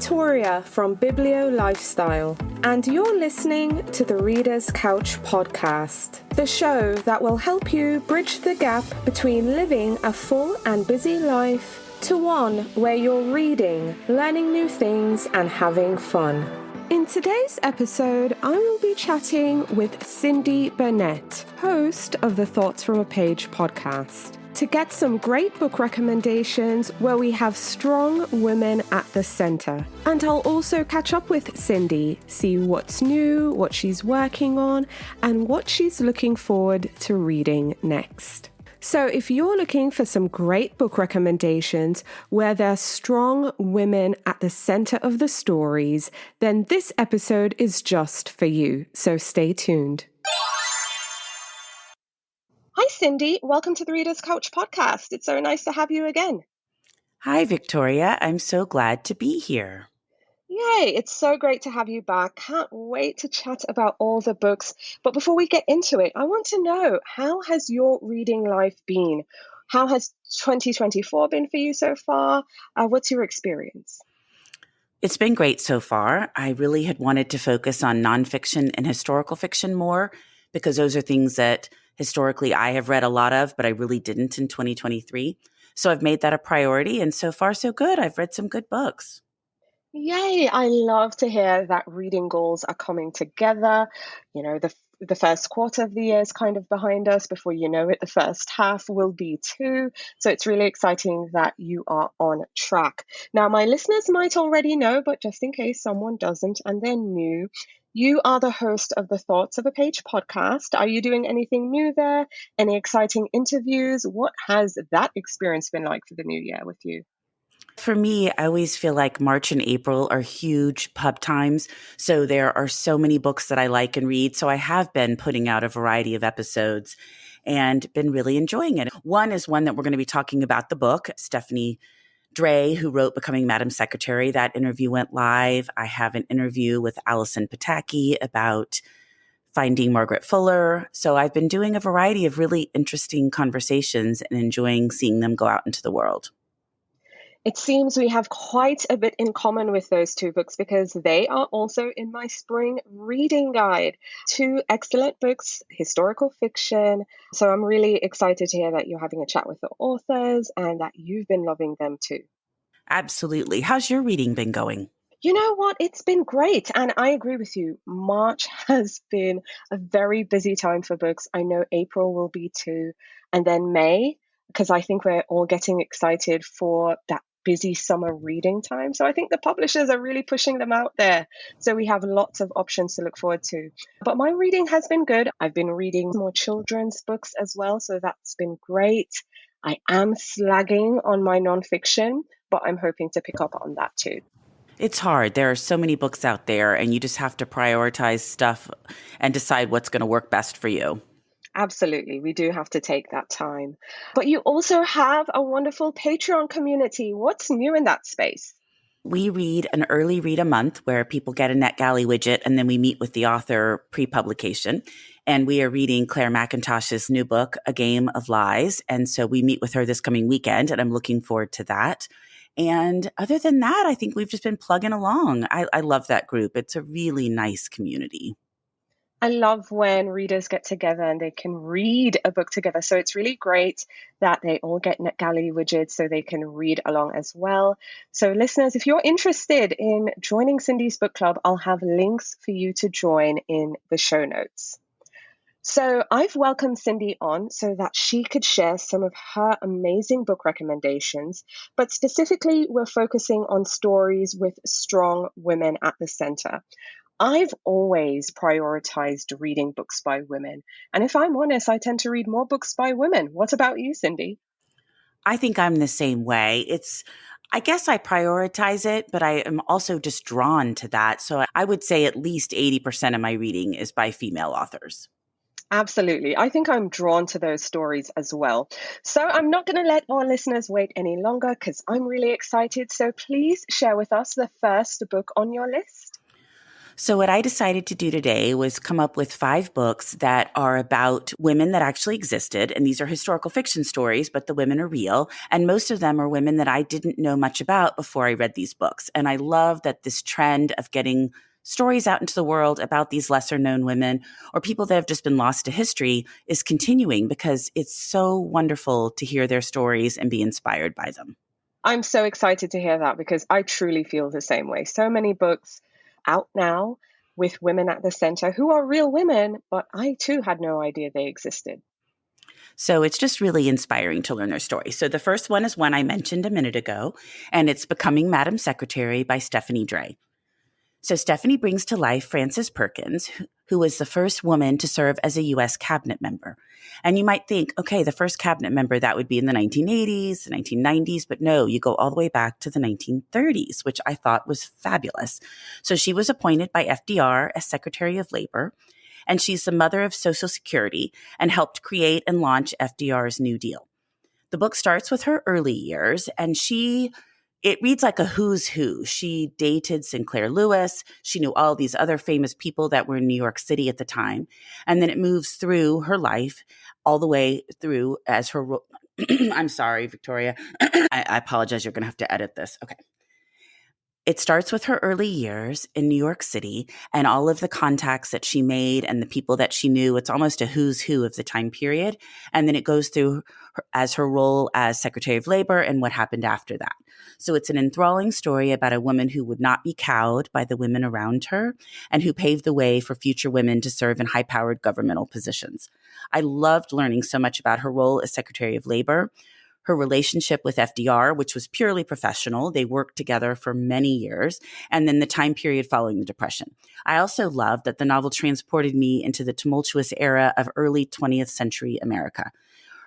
Victoria from Biblio Lifestyle, and you're listening to the Reader's Couch podcast, the show that will help you bridge the gap between living a full and busy life to one where you're reading, learning new things, and having fun. In today's episode, I will be chatting with Cindy Burnett, host of the Thoughts from a Page podcast, to get some great book recommendations where we have strong women at the center. And I'll also catch up with Cindy, see what's new, what she's working on, and what she's looking forward to reading next. So if you're looking for some great book recommendations where there's strong women at the center of the stories, then this episode is just for you. So stay tuned. Hi, Cindy. Welcome to the Reader's Couch podcast. It's so nice to have you again. Hi, Victoria. I'm so glad to be here. Yay, it's so great to have you back. Can't wait to chat about all the books. But before we get into it, I want to know, how has your reading life been? How has 2024 been for you so far? What's your experience? It's been great so far. I really had wanted to focus on nonfiction and historical fiction more because those are things that historically I have read a lot of, but I really didn't in 2023. So I've made that a priority, and so far so good. I've read some good books. Yay, I love to hear that reading goals are coming together. You know, the first quarter of the year is kind of behind us. Before you know it, the first half will be too. So it's really exciting that you are on track. Now, my listeners might already know, but just in case someone doesn't and they're new, you are the host of the Thoughts of a Page podcast. Are you doing anything new there? Any exciting interviews? What has that experience been like for the new year with you? For me, I always feel like March and April are huge pub times. So there are so many books that I like and read. So I have been putting out a variety of episodes and been really enjoying it. One is one that we're going to be talking about the book, Stephanie Dray, who wrote Becoming Madam Secretary. That interview went live. I have an interview with Allison Pataki about Finding Margaret Fuller. So I've been doing a variety of really interesting conversations and enjoying seeing them go out into the world. It seems we have quite a bit in common with those two books because they are also in my spring reading guide. Two excellent books, historical fiction. So I'm really excited to hear that you're having a chat with the authors and that you've been loving them too. Absolutely. How's your reading been going? You know what? It's been great. And I agree with you. March has been a very busy time for books. I know April will be too. And then May, because I think we're all getting excited for that busy summer reading time. So I think the publishers are really pushing them out there. So we have lots of options to look forward to. But my reading has been good. I've been reading more children's books as well. So that's been great. I am slagging on my nonfiction, but I'm hoping to pick up on that too. It's hard. There are so many books out there, and you just have to prioritize stuff and decide what's going to work best for you. Absolutely. We do have to take that time. But you also have a wonderful Patreon community. What's new in that space? We read an early read a month where people get a NetGalley widget, and then we meet with the author pre-publication. And we are reading Claire McIntosh's new book, A Game of Lies. And so we meet with her this coming weekend, and I'm looking forward to that. And other than that, I think we've just been plugging along. I love that group. It's a really nice community. I love when readers get together and they can read a book together. So it's really great that they all get NetGalley widgets so they can read along as well. So listeners, if you're interested in joining Cindy's book club, I'll have links for you to join in the show notes. So I've welcomed Cindy on so that she could share some of her amazing book recommendations, but specifically we're focusing on stories with strong women at the center. I've always prioritized reading books by women. And if I'm honest, I tend to read more books by women. What about you, Cindy? I think I'm the same way. I guess I prioritize it, but I am also just drawn to that. So I would say at least 80% of my reading is by female authors. Absolutely. I think I'm drawn to those stories as well. So I'm not going to let our listeners wait any longer because I'm really excited. So please share with us the first book on your list. So, what I decided to do today was come up with 5 books that are about women that actually existed. And these are historical fiction stories, but the women are real. And most of them are women that I didn't know much about before I read these books. And I love that this trend of getting stories out into the world about these lesser known women or people that have just been lost to history is continuing because it's so wonderful to hear their stories and be inspired by them. I'm so excited to hear that because I truly feel the same way. So many books out now with women at the center who are real women, but I too had no idea they existed. So it's just really inspiring to learn their story. So the first one is one I mentioned a minute ago, and it's Becoming Madam Secretary by Stephanie Dray. So Stephanie brings to life Frances Perkins, who was the first woman to serve as a U.S. cabinet member. And you might think, okay, the first cabinet member, that would be in the 1980s, the 1990s, but no, you go all the way back to the 1930s, which I thought was fabulous. So she was appointed by FDR as Secretary of Labor, and she's the mother of Social Security and helped create and launch FDR's New Deal. The book starts with her early years, and it reads like a who's who. She dated Sinclair Lewis. She knew all these other famous people that were in New York City at the time. And then it moves through her life all the way through as her, I'm sorry, Victoria. I apologize. You're going to have to edit this. Okay. It starts with her early years in New York City and all of the contacts that she made and the people that she knew. It's almost a who's who of the time period. And then it goes through her role as Secretary of Labor and what happened after that. So it's an enthralling story about a woman who would not be cowed by the women around her and who paved the way for future women to serve in high-powered governmental positions. I loved learning so much about her role as Secretary of Labor, her relationship with FDR, which was purely professional. They worked together for many years, and then the time period following the Depression. I also loved that the novel transported me into the tumultuous era of early 20th century America.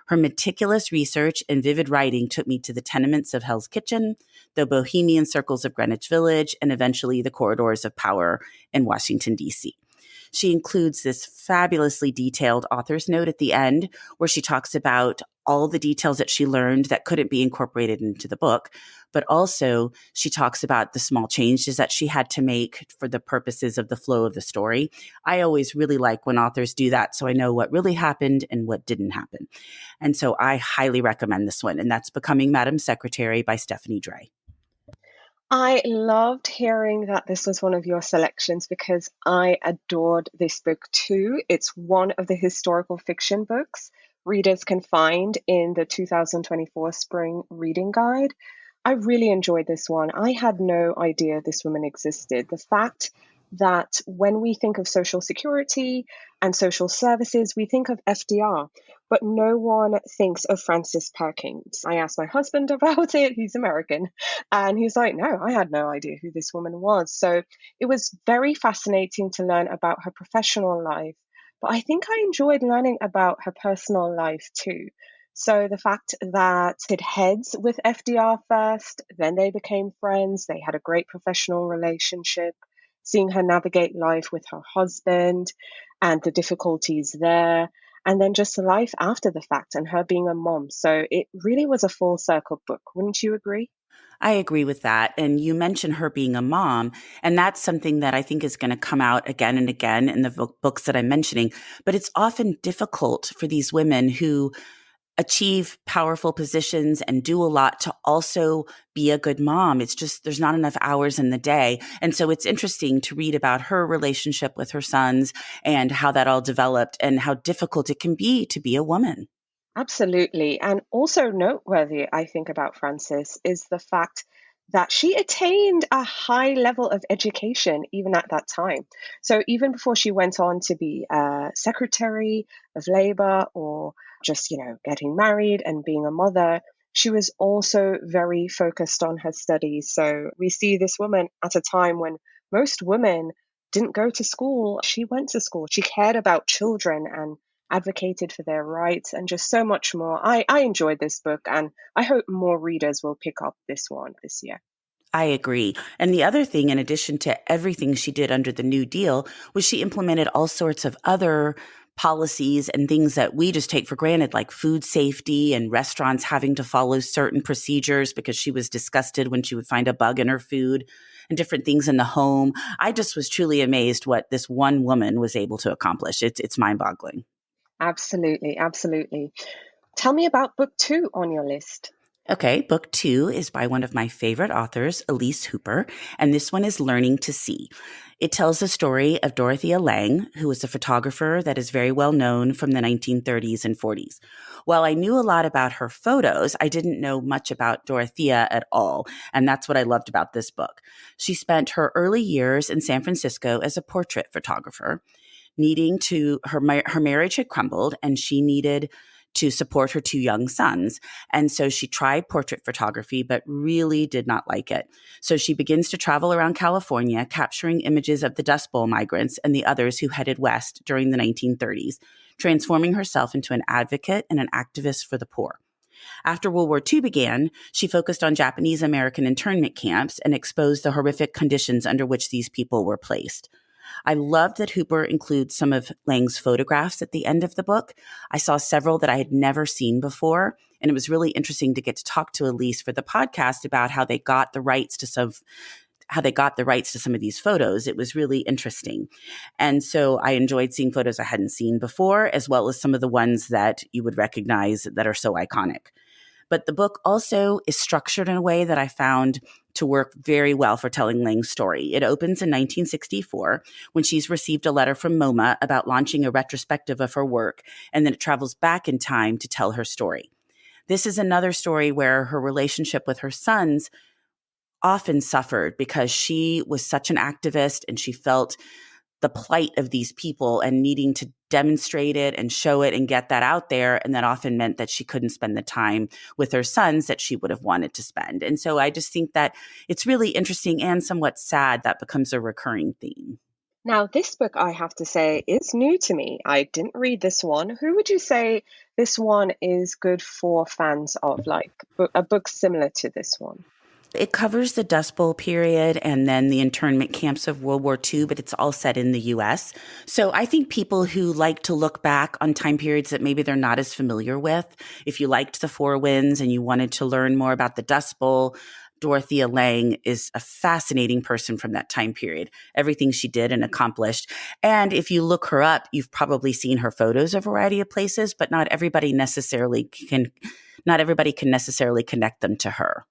Her meticulous research and vivid writing took me to the tenements of Hell's Kitchen, the bohemian circles of Greenwich Village, and eventually the corridors of power in Washington, D.C. She includes this fabulously detailed author's note at the end where she talks about all the details that she learned that couldn't be incorporated into the book, but also she talks about the small changes that she had to make for the purposes of the flow of the story. I always really like when authors do that so I know what really happened and what didn't happen. And so I highly recommend this one, and that's Becoming Madam Secretary by Stephanie Dray. I loved hearing that this was one of your selections because I adored this book too. It's one of the historical fiction books readers can find in the 2024 Spring Reading Guide. I really enjoyed this one. I had no idea this woman existed. The fact that when we think of Social Security and social services, we think of FDR, but no one thinks of Frances Perkins. I asked my husband about it. He's American. And he's like, no, I had no idea who this woman was. So it was very fascinating to learn about her professional life. But I think I enjoyed learning about her personal life too. So the fact that it heads with FDR first, then they became friends, they had a great professional relationship, seeing her navigate life with her husband and the difficulties there, and then just life after the fact and her being a mom. So it really was a full circle book. Wouldn't you agree? I agree with that. And you mentioned her being a mom, and that's something that I think is going to come out again and again in the books that I'm mentioning. But it's often difficult for these women who achieve powerful positions and do a lot to also be a good mom. It's just there's not enough hours in the day. And so it's interesting to read about her relationship with her sons and how that all developed and how difficult it can be to be a woman. Absolutely. And also noteworthy, I think, about Frances is the fact that she attained a high level of education even at that time. So even before she went on to be Secretary of Labor or just, getting married and being a mother, she was also very focused on her studies. So we see this woman at a time when most women didn't go to school. She went to school. She cared about children and advocated for their rights and just so much more. I enjoyed this book and I hope more readers will pick up this one this year. I agree. And the other thing, in addition to everything she did under the New Deal, was she implemented all sorts of other policies and things that we just take for granted, like food safety and restaurants having to follow certain procedures because she was disgusted when she would find a bug in her food. and different things in the home. I just was truly amazed what this one woman was able to accomplish. It's mind-boggling. Absolutely, absolutely. Tell me about book 2 on your list. Okay, book 2 is by one of my favorite authors, Elise Hooper, and this one is Learning to See. It tells the story of Dorothea Lange, who was a photographer that is very well known from the 1930s and 40s. While I knew a lot about her photos, I didn't know much about Dorothea at all, and that's what I loved about this book. She spent her early years in San Francisco as a portrait photographer. Her marriage had crumbled, and she needed to support her 2 young sons. And so she tried portrait photography, but really did not like it. So she begins to travel around California, capturing images of the Dust Bowl migrants and the others who headed west during the 1930s, transforming herself into an advocate and an activist for the poor. After World War II began, she focused on Japanese American internment camps and exposed the horrific conditions under which these people were placed. I loved that Hooper includes some of Lange's photographs at the end of the book. I saw several that I had never seen before, and it was really interesting to get to talk to Elise for the podcast about how they got the rights to some of these photos. It was really interesting. And so I enjoyed seeing photos I hadn't seen before, as well as some of the ones that you would recognize that are so iconic. But the book also is structured in a way that I found to work very well for telling Lange's story. It opens in 1964 when she's received a letter from MoMA about launching a retrospective of her work, and then it travels back in time to tell her story. This is another story where her relationship with her sons often suffered because she was such an activist and she felt the plight of these people and needing to demonstrate it and show it and get that out there. And that often meant that she couldn't spend the time with her sons that she would have wanted to spend. And so I just think that it's really interesting and somewhat sad that becomes a recurring theme. Now, this book, I have to say, is new to me. I didn't read this one. Who would you say this one is good for fans of, like a book similar to this one? It covers the Dust Bowl period and then the internment camps of World War II, but it's all set in the U.S. So I think people who like to look back on time periods that maybe they're not as familiar with, if you liked the Four Winds and you wanted to learn more about the Dust Bowl, Dorothea Lange is a fascinating person from that time period, everything she did and accomplished. And if you look her up, you've probably seen her photos of a variety of places, but not everybody can necessarily connect them to her.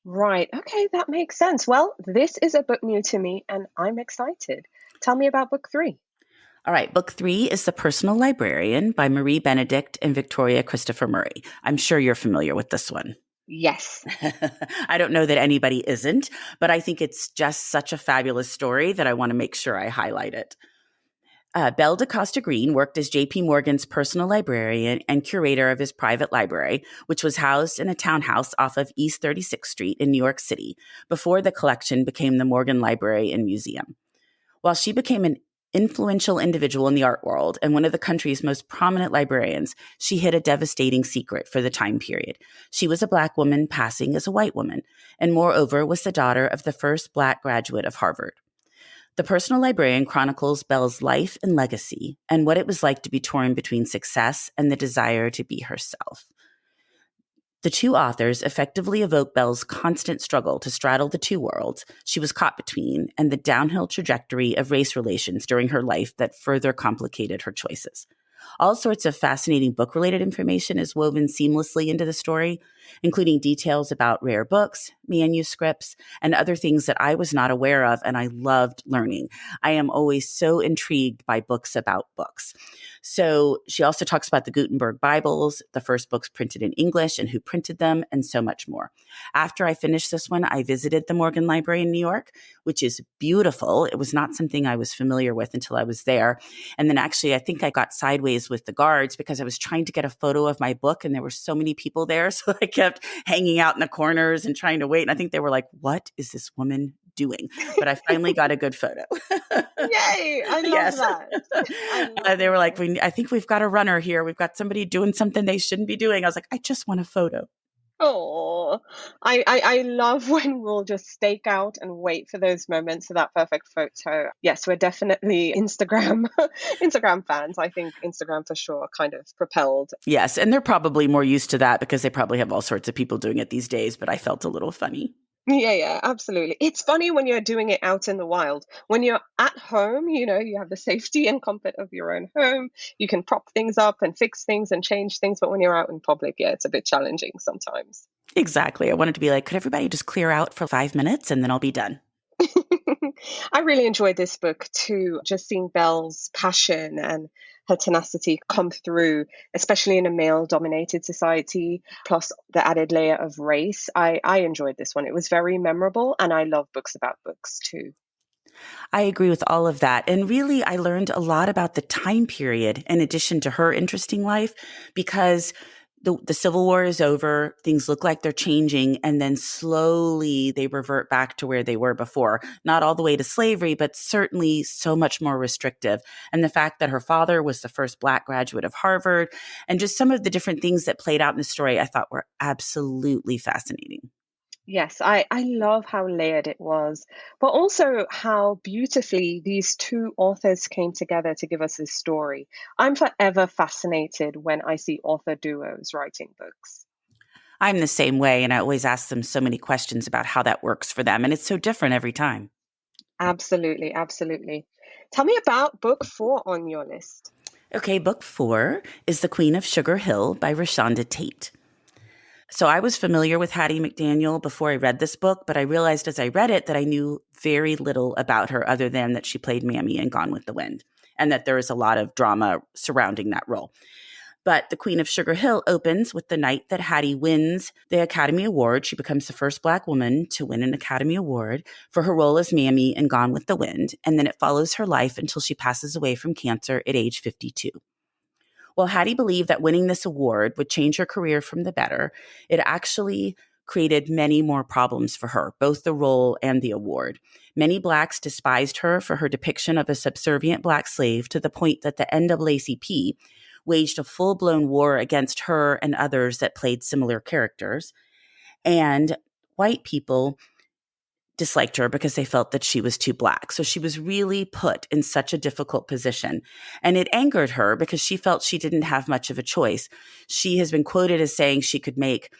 Right. Okay, that makes sense. Well, this is a book new to me and I'm excited. Tell me about book 3. All right. Book 3 is The Personal Librarian by Marie Benedict and Victoria Christopher Murray. I'm sure you're familiar with this one. Yes. I don't know that anybody isn't, but I think it's just such a fabulous story that I want to make sure I highlight it. Belle DaCosta Green worked as J.P. Morgan's personal librarian and curator of his private library, which was housed in a townhouse off of East 36th Street in New York City, before the collection became the Morgan Library and Museum. While she became an influential individual in the art world and one of the country's most prominent librarians, she hid a devastating secret for the time period. She was a Black woman passing as a white woman, and moreover was the daughter of the first Black graduate of Harvard. The Personal Librarian chronicles Belle's life and legacy and what it was like to be torn between success and the desire to be herself. The two authors effectively evoke Belle's constant struggle to straddle the two worlds she was caught between and the downhill trajectory of race relations during her life that further complicated her choices. All sorts of fascinating book-related information is woven seamlessly into the story, including details about rare books, manuscripts, and other things that I was not aware of and I loved learning. I am always so intrigued by books about books. So she also talks about the Gutenberg Bibles, the first books printed in English and who printed them, and so much more. After I finished this one, I visited the Morgan Library in New York, which is beautiful. It was not something I was familiar with until I was there. And then actually, I think I got sideways with the guards because I was trying to get a photo of my book and there were so many people there. So I kept hanging out in the corners and trying to wait. And I think they were like, what is this woman doing? But I finally got a good photo. Yay! I love that. They were like, I think we've got a runner here. We've got somebody doing something they shouldn't be doing. I was like, I just want a photo. Oh, I love when we'll just stake out and wait for those moments of that perfect photo. Yes, we're definitely Instagram fans. I think Instagram for sure kind of propelled. Yes, and they're probably more used to that because they probably have all sorts of people doing it these days, but I felt a little funny. Yeah, absolutely. It's funny when you're doing it out in the wild. When you're at home, you have the safety and comfort of your own home. You can prop things up and fix things and change things. But when you're out in public, yeah, it's a bit challenging sometimes. Exactly. I wanted to be like, could everybody just clear out for 5 minutes and then I'll be done? I really enjoyed this book too, just seeing Belle's passion and her tenacity come through, especially in a male dominated society, plus the added layer of race. I enjoyed this one. It was very memorable, and I love books about books too. I agree with all of that. And really, I learned a lot about the time period in addition to her interesting life because the Civil War is over. Things look like they're changing. And then slowly they revert back to where they were before. Not all the way to slavery, but certainly so much more restrictive. And the fact that her father was the first Black graduate of Harvard and just some of the different things that played out in the story, I thought were absolutely fascinating. Yes, I love how layered it was, but also how beautifully these two authors came together to give us this story. I'm forever fascinated when I see author duos writing books. I'm the same way. And I always ask them so many questions about how that works for them. And it's so different every time. Absolutely, absolutely. Tell me about book 4 on your list. Okay, book 4 is The Queen of Sugar Hill by Rashonda Tate. So I was familiar with Hattie McDaniel before I read this book, but I realized as I read it that I knew very little about her other than that she played Mammy in Gone with the Wind and that there is a lot of drama surrounding that role. But The Queen of Sugar Hill opens with the night that Hattie wins the Academy Award. She becomes the first Black woman to win an Academy Award for her role as Mammy in Gone with the Wind. And then it follows her life until she passes away from cancer at age 52. While Hattie believed that winning this award would change her career from the better, it actually created many more problems for her, both the role and the award. Many Blacks despised her for her depiction of a subservient Black slave to the point that the NAACP waged a full-blown war against her and others that played similar characters. And white people disliked her because they felt that she was too Black. So she was really put in such a difficult position. And it angered her because she felt she didn't have much of a choice. She has been quoted as saying she could make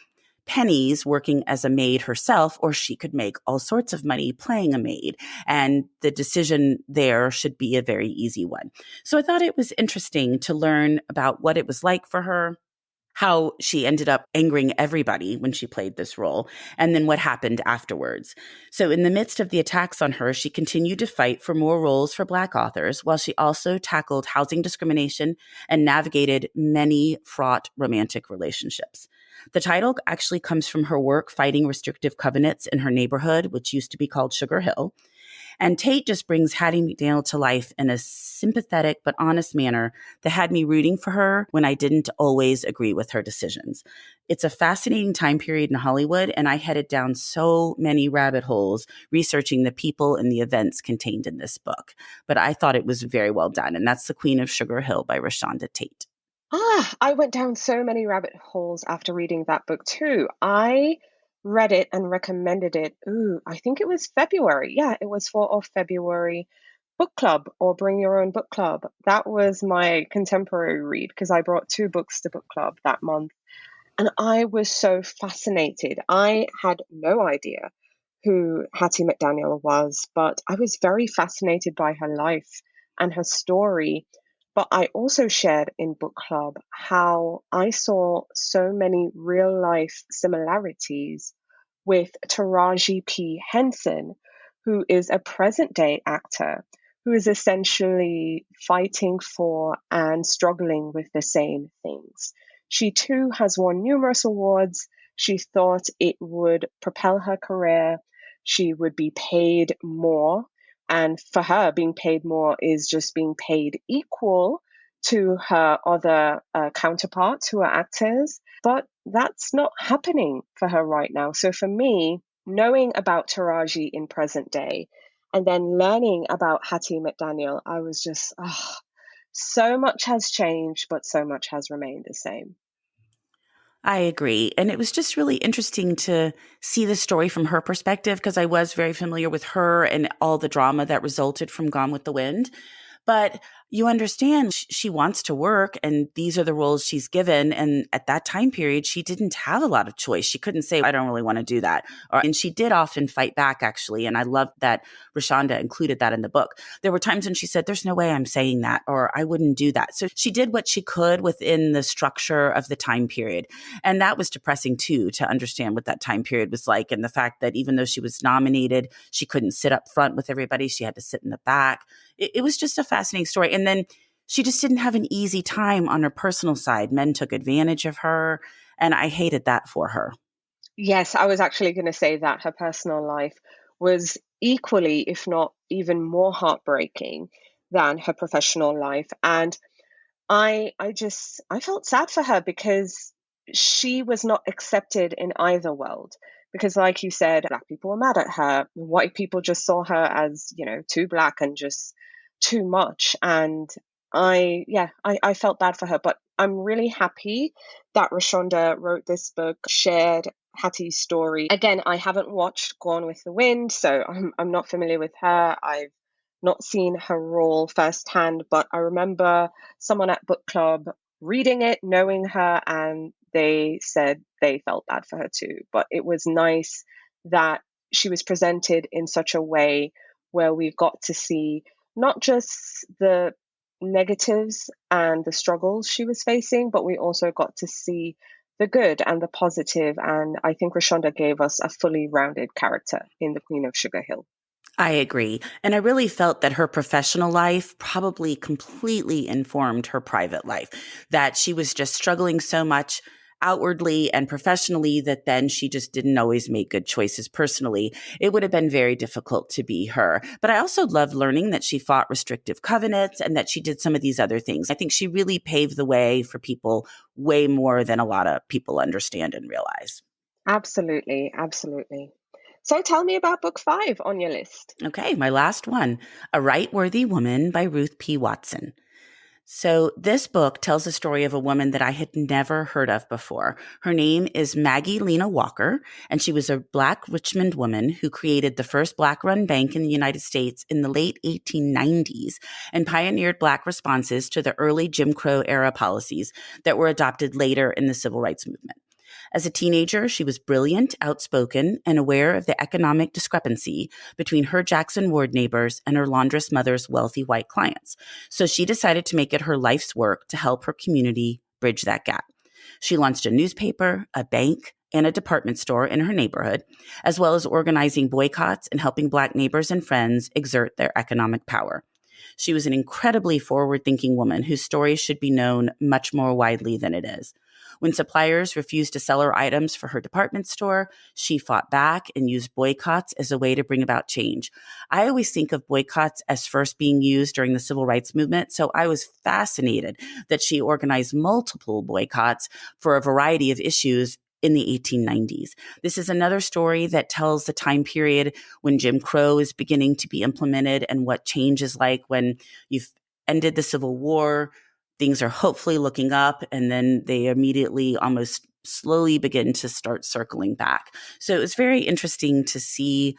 pennies working as a maid herself, or she could make all sorts of money playing a maid. And the decision there should be a very easy one. So I thought it was interesting to learn about what it was like for her, how she ended up angering everybody when she played this role, and then what happened afterwards. So in the midst of the attacks on her, she continued to fight for more roles for Black authors, while she also tackled housing discrimination and navigated many fraught romantic relationships. The title actually comes from her work fighting restrictive covenants in her neighborhood, which used to be called Sugar Hill. And Tate just brings Hattie McDaniel to life in a sympathetic but honest manner that had me rooting for her when I didn't always agree with her decisions. It's a fascinating time period in Hollywood, and I headed down so many rabbit holes researching the people and the events contained in this book. But I thought it was very well done, and that's The Queen of Sugar Hill by Rashonda Tate. I went down so many rabbit holes after reading that book too. I read it and recommended it. I think it was February. Yeah, it was for our February book club or bring your own book club. That was my contemporary read because I brought 2 books to book club that month. And I was so fascinated. I had no idea who Hattie McDaniel was, but I was very fascinated by her life and her story. But I also shared in book club how I saw so many real life similarities with Taraji P. Henson, who is a present day actor who is essentially fighting for and struggling with the same things. She too has won numerous awards. She thought it would propel her career. She would be paid more. And for her, being paid more is just being paid equal to her other counterparts who are actors. But that's not happening for her right now. So for me, knowing about Taraji in present day and then learning about Hattie McDaniel, I was just, so much has changed, but so much has remained the same. I agree. And it was just really interesting to see the story from her perspective because I was very familiar with her and all the drama that resulted from Gone with the Wind. But you understand she wants to work and these are the roles she's given. And at that time period, she didn't have a lot of choice. She couldn't say, I don't really want to do that. And she did often fight back, actually. And I love that Rashonda included that in the book. There were times when she said, there's no way I'm saying that, or I wouldn't do that. So she did what she could within the structure of the time period. And that was depressing too, to understand what that time period was like. And the fact that even though she was nominated, she couldn't sit up front with everybody. She had to sit in the back. It was just a fascinating story. And then she just didn't have an easy time on her personal side. Men took advantage of her, and I hated that for her. Yes, I was actually going to say that her personal life was equally, if not even more heartbreaking than her professional life. And I felt sad for her because she was not accepted in either world. Because like you said, black people were mad at her. White people just saw her as, too black and just too much. And I felt bad for her, but I'm really happy that Rashonda wrote this book, shared Hattie's story. Again, I haven't watched Gone with the Wind, so I'm not familiar with her. I've not seen her role firsthand, but I remember someone at book club reading it, knowing her, and they said they felt bad for her too. But it was nice that she was presented in such a way where we got to see not just the negatives and the struggles she was facing, but we also got to see the good and the positive. And I think Rashonda gave us a fully rounded character in The Queen of Sugar Hill. I agree. And I really felt that her professional life probably completely informed her private life, that she was just struggling so much outwardly and professionally that then she just didn't always make good choices personally. It would have been very difficult to be her. But I also loved learning that she fought restrictive covenants and that she did some of these other things. I think she really paved the way for people way more than a lot of people understand and realize. Absolutely, absolutely. So tell me about book 5 on your list. Okay, my last one, A Right-Worthy Woman by Ruth P. Watson. So this book tells the story of a woman that I had never heard of before. Her name is Maggie Lena Walker, and she was a Black Richmond woman who created the first Black-run bank in the United States in the late 1890s and pioneered Black responses to the early Jim Crow era policies that were adopted later in the Civil Rights Movement. As a teenager, she was brilliant, outspoken, and aware of the economic discrepancy between her Jackson Ward neighbors and her laundress mother's wealthy white clients. So she decided to make it her life's work to help her community bridge that gap. She launched a newspaper, a bank, and a department store in her neighborhood, as well as organizing boycotts and helping Black neighbors and friends exert their economic power. She was an incredibly forward-thinking woman whose story should be known much more widely than it is. When suppliers refused to sell her items for her department store, she fought back and used boycotts as a way to bring about change. I always think of boycotts as first being used during the Civil Rights Movement, so I was fascinated that she organized multiple boycotts for a variety of issues in the 1890s. This is another story that tells the time period when Jim Crow is beginning to be implemented and what change is like when you've ended the Civil War. Things are hopefully looking up, and then they immediately almost slowly begin to start circling back. So it was very interesting to see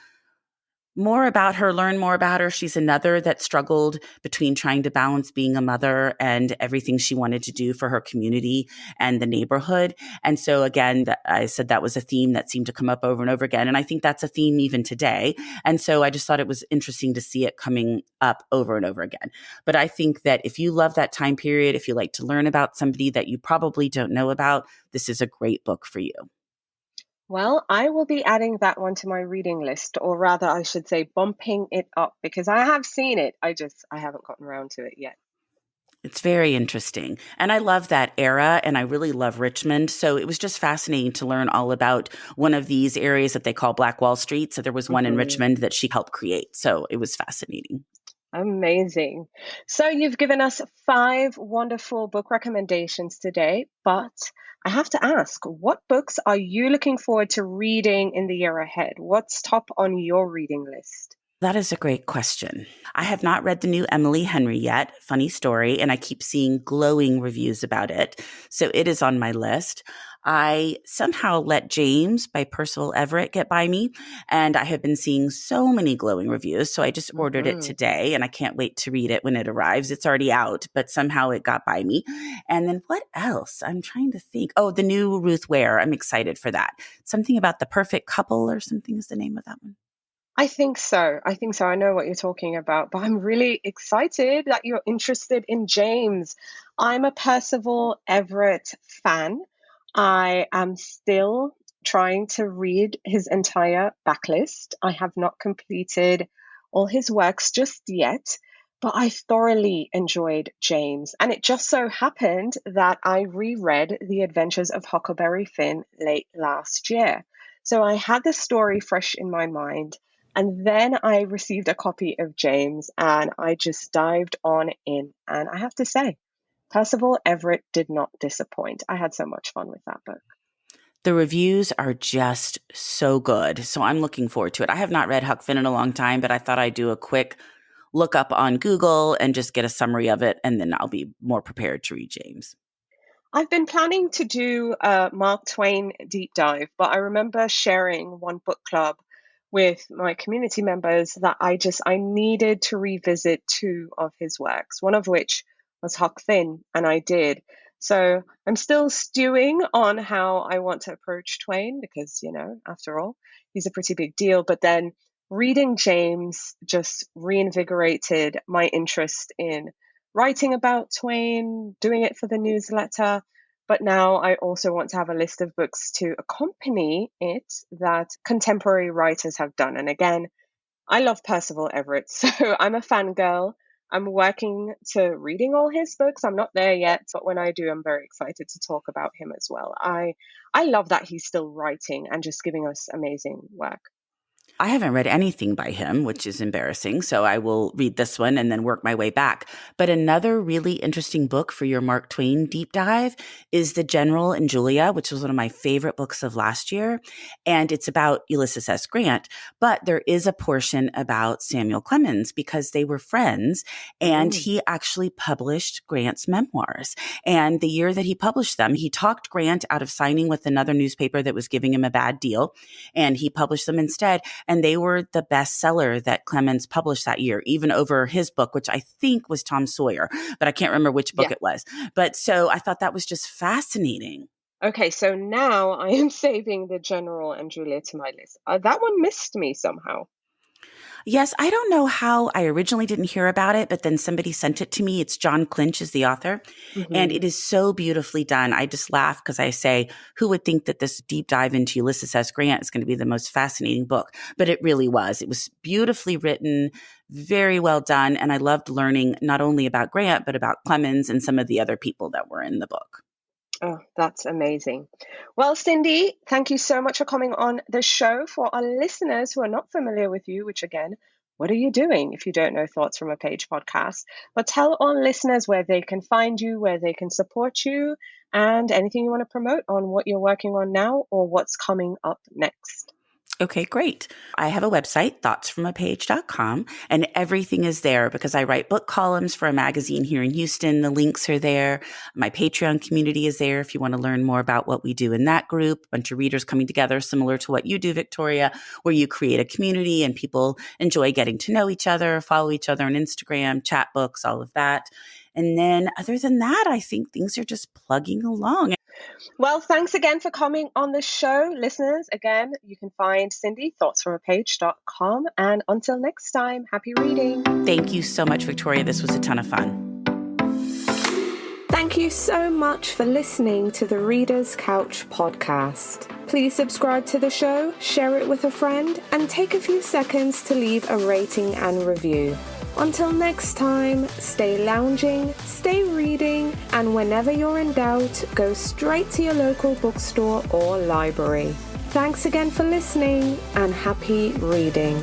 more about her, learn more about her. She's another that struggled between trying to balance being a mother and everything she wanted to do for her community and the neighborhood. And so again, I said that was a theme that seemed to come up over and over again. And I think that's a theme even today. And so I just thought it was interesting to see it coming up over and over again. But I think that if you love that time period, if you like to learn about somebody that you probably don't know about, this is a great book for you. Well, I will be adding that one to my reading list, or rather, I should say, bumping it up, because I have seen it. I haven't gotten around to it yet. It's very interesting. And I love that era, and I really love Richmond. So it was just fascinating to learn all about one of these areas that they call Black Wall Street. So there was one in Richmond that she helped create. So it was fascinating. Amazing. So you've given us 5 wonderful book recommendations today, but I have to ask, what books are you looking forward to reading in the year ahead? What's top on your reading list? That is a great question. I have not read the new Emily Henry yet. Funny story. And I keep seeing glowing reviews about it. So it is on my list. I somehow let James by Percival Everett get by me. And I have been seeing so many glowing reviews. So I just ordered it Hmm. today and I can't wait to read it when it arrives. It's already out, but somehow it got by me. And then what else? I'm trying to think. Oh, the new Ruth Ware. I'm excited for that. Something about the perfect couple or something is the name of that one. I think so. I think so. I know what you're talking about, but I'm really excited that you're interested in James. I'm a Percival Everett fan. I am still trying to read his entire backlist. I have not completed all his works just yet, but I thoroughly enjoyed James. And it just so happened that I reread The Adventures of Huckleberry Finn late last year. So I had the story fresh in my mind. And then I received a copy of James and I just dived on in. And I have to say, Percival Everett did not disappoint. I had so much fun with that book. The reviews are just so good. So I'm looking forward to it. I have not read Huck Finn in a long time, but I thought I'd do a quick look up on Google and just get a summary of it. And then I'll be more prepared to read James. I've been planning to do a Mark Twain deep dive, but I remember sharing one book club with my community members that I needed to revisit two of his works, one of which was Huck Finn, and I did. So I'm still stewing on how I want to approach Twain because, after all, he's a pretty big deal. But then reading James just reinvigorated my interest in writing about Twain, doing it for the newsletter. But now I also want to have a list of books to accompany it that contemporary writers have done. And again, I love Percival Everett, so I'm a fangirl. I'm working to reading all his books. I'm not there yet, but when I do, I'm very excited to talk about him as well. I love that he's still writing and just giving us amazing work. I haven't read anything by him, which is embarrassing. So I will read this one and then work my way back. But another really interesting book for your Mark Twain deep dive is The General and Julia, which was one of my favorite books of last year. And it's about Ulysses S. Grant. But there is a portion about Samuel Clemens because they were friends and he actually published Grant's memoirs. And the year that he published them, he talked Grant out of signing with another newspaper that was giving him a bad deal. And he published them instead. And they were the bestseller that Clemens published that year, even over his book, which I think was Tom Sawyer, but I can't remember which book it was. But so I thought that was just fascinating. Okay, so now I am saving The General and Julia to my list. That one missed me somehow. Yes, I don't know how I originally didn't hear about it, but then somebody sent it to me. It's John Clinch is the author, and it is so beautifully done. I just laugh because I say, who would think that this deep dive into Ulysses S. Grant is going to be the most fascinating book? But it really was. It was beautifully written, very well done, and I loved learning not only about Grant, but about Clemens and some of the other people that were in the book. Oh, that's amazing. Well, Cindy, thank you so much for coming on the show. For our listeners who are not familiar with you, which again, what are you doing if you don't know Thoughts from a Page podcast? But tell our listeners where they can find you, where they can support you, and anything you want to promote on what you're working on now or what's coming up next. Okay, great. I have a website, thoughtsfromapage.com, and everything is there because I write book columns for a magazine here in Houston. The links are there. My Patreon community is there if you want to learn more about what we do in that group. A bunch of readers coming together, similar to what you do, Victoria, where you create a community and people enjoy getting to know each other, follow each other on Instagram, chat books, all of that. And then other than that, I think things are just plugging along. Well, thanks again for coming on the show. Listeners, again, you can find Cindy, thoughtsfromapage.com. And until next time, happy reading. Thank you so much, Victoria. This was a ton of fun. Thank you so much for listening to the Reader's Couch podcast. Please subscribe to the show, share it with a friend, and take a few seconds to leave a rating and review. Until next time, stay lounging, stay reading, and whenever you're in doubt, go straight to your local bookstore or library. Thanks again for listening, and happy reading.